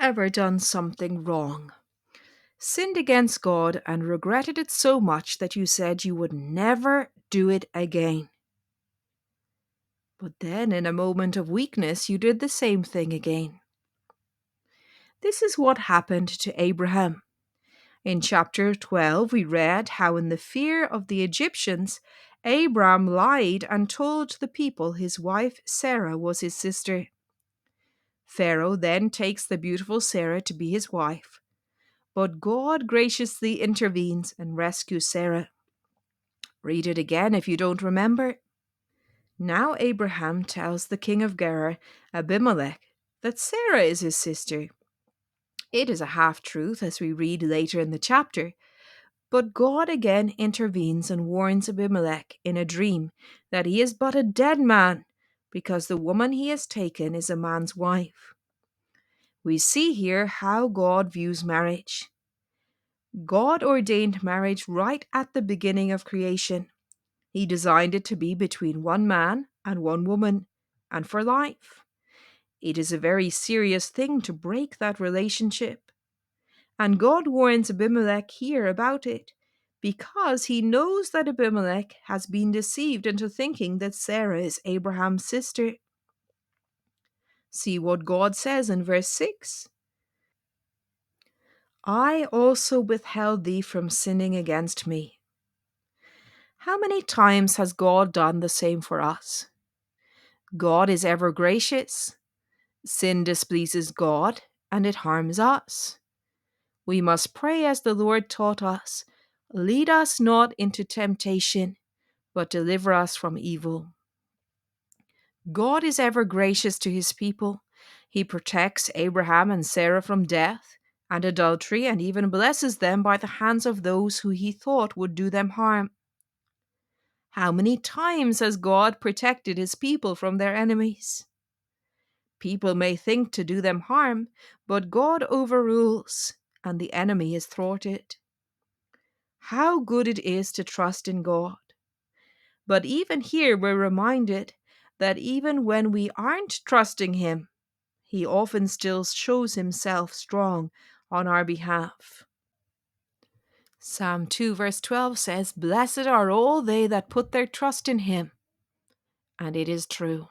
ever done something wrong, sinned against God, and regretted it so much that you said you would never do it again? But then, in a moment of weakness, you did the same thing again. This is what happened to Abraham. In chapter 12, we read how, in the fear of the Egyptians, Abram lied and told the people his wife Sarah was his sister. Pharaoh then takes the beautiful Sarah to be his wife, but God graciously intervenes and rescues Sarah. Read it again if you don't remember. Now Abraham tells the king of Gerar, Abimelech, that Sarah is his sister. It is a half-truth, as we read later in the chapter, but God again intervenes and warns Abimelech in a dream that he is but a dead man, because the woman he has taken is a man's wife. We see here how God views marriage. God ordained marriage right at the beginning of creation. He designed it to be between one man and one woman, and for life. It is a very serious thing to break that relationship. And God warns Abimelech here about it, because he knows that Abimelech has been deceived into thinking that Sarah is Abraham's sister. See what God says in verse 6. I also withheld thee from sinning against me. How many times has God done the same for us? God is ever gracious. Sin displeases God, and it harms us. We must pray as the Lord taught us. Lead us not into temptation, but deliver us from evil. God is ever gracious to his people. He protects Abraham and Sarah from death and adultery, and even blesses them by the hands of those who he thought would do them harm. How many times has God protected his people from their enemies? People may think to do them harm, but God overrules, and the enemy is thwarted. How good it is to trust in God. But even here we're reminded that even when we aren't trusting him, he often still shows himself strong on our behalf. Psalm 2 verse 12 says, Blessed are all they that put their trust in him. And it is true.